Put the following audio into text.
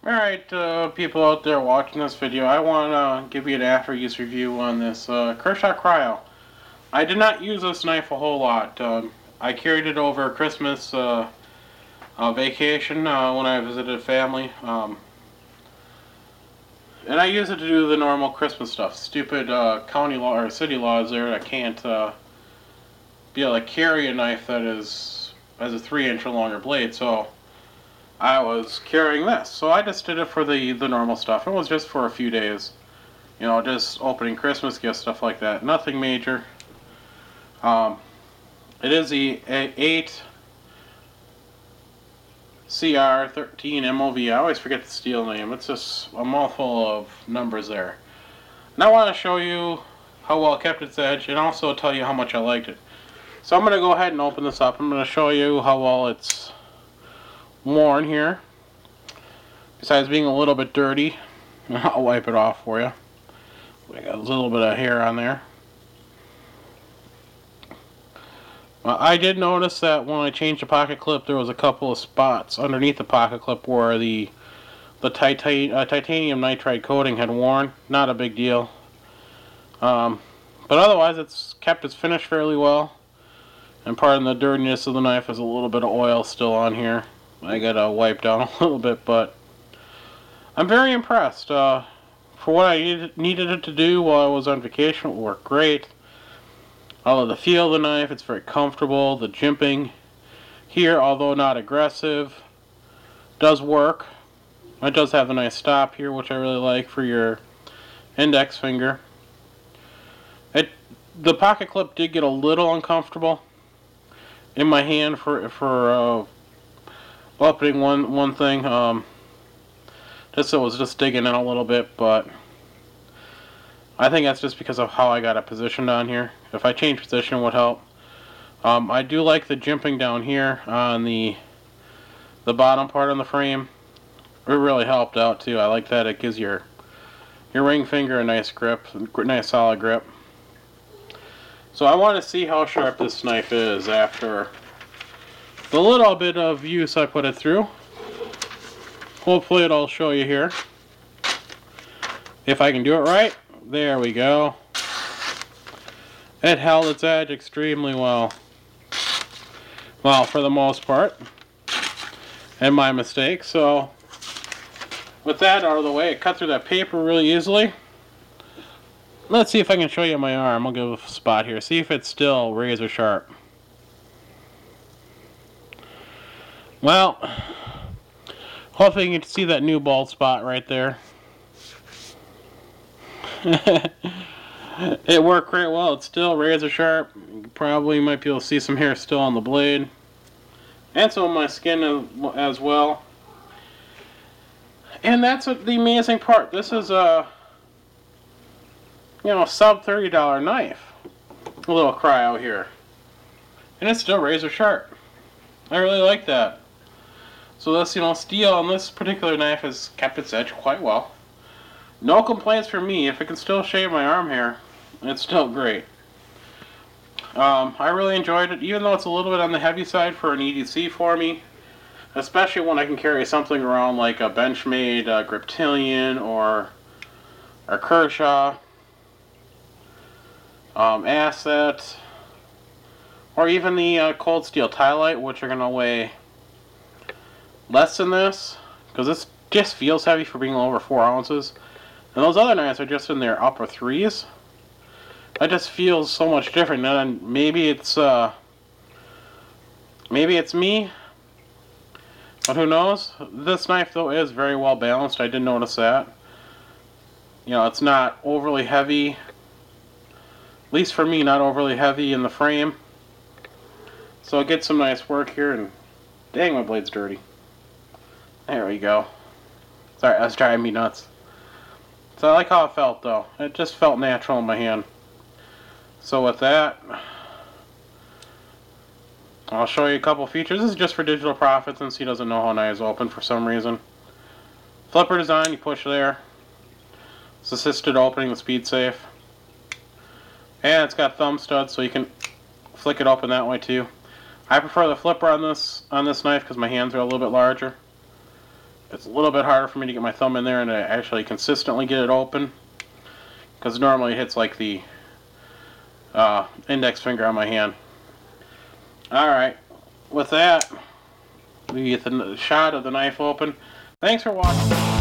Alright, people out there watching this video, I want to give you an after-use review on this Kershaw Cryo. I did not use this knife a whole lot. I carried it over Christmas vacation when I visited family. And I use it to do the normal Christmas stuff. Stupid county law or city laws there. I can't be able to carry a knife that has a 3-inch or longer blade, so I was carrying this. So I just did it for the normal stuff. It was just for a few days. You know, just opening Christmas gifts, stuff like that. Nothing major. It is the 8 CR13 MOV. I always forget the steel name. It's just a mouthful of numbers there. Now I want to show you how well it kept its edge and also tell you how much I liked it. So I'm going to go ahead and open this up. I'm going to show you how well it's worn here. Besides being a little bit dirty, I'll wipe it off for you. We got a little bit of hair on there. I did notice that when I changed the pocket clip, there was a couple of spots underneath the pocket clip where the titanium nitride coating had worn. Not a big deal. But otherwise, it's kept its finish fairly well. And part of the dirtiness of the knife is a little bit of oil still on here. I gotta wipe down a little bit, but I'm very impressed. For what I needed it to do while I was on vacation, it worked great. I love the feel of the knife. It's very comfortable. The jimping here, although not aggressive, does work. It does have a nice stop here, which I really like for your index finger. The pocket clip did get a little uncomfortable in my hand for opening one thing. Just it was just digging in a little bit, but I think that's just because of how I got it positioned on here. If I change position, it would help. I do like the jimping down here on the bottom part of the frame. It really helped out too. I like that. It gives your ring finger a nice grip, nice solid grip. So I want to see how sharp this knife is after the little bit of use I put it through. Hopefully it'll show you here. If I can do it right. There we go. It held its edge extremely well. Well, for the most part. And my mistake. So, with that out of the way, it cut through that paper really easily. Let's see if I can show you my arm. I'll give a spot here. See if it's still razor sharp. Well, hopefully you can see that new bald spot right there. It worked great well. It's still razor sharp. You probably might be able to see some hair still on the blade. And some of my skin as well. And that's the amazing part. This is a sub $30 knife. A little cryo here. And it's still razor sharp. I really like that. So this, steel on this particular knife has kept its edge quite well. No complaints from me. If it can still shave my arm hair, it's still great. I really enjoyed it, even though it's a little bit on the heavy side for an EDC for me. Especially when I can carry something around like a Benchmade Griptilian or a Kershaw Asset, or even the Cold Steel Tylite, which are going to weigh less than this, because this just feels heavy for being over 4 ounces. And those other knives are just in their upper 3s. That just feels so much different. And maybe it's me, but who knows? This knife though is very well balanced. I did notice that. It's not overly heavy. At least for me, not overly heavy in the frame. So it gets some nice work here. And dang, my blade's dirty. There we go. Sorry, that's driving me nuts. So I like how it felt though. It just felt natural in my hand. So with that, I'll show you a couple features. This is just for Digital Profit since he doesn't know how knives open for some reason. Flipper design, you push there. It's assisted opening with speed safe. And it's got thumb studs so you can flick it open that way too. I prefer the flipper on this knife because my hands are a little bit larger. it's a little bit harder for me to get my thumb in there and to actually consistently get it open, because normally it hits like the index finger on my hand. Alright, with that, we get the shot of the knife open. Thanks for watching.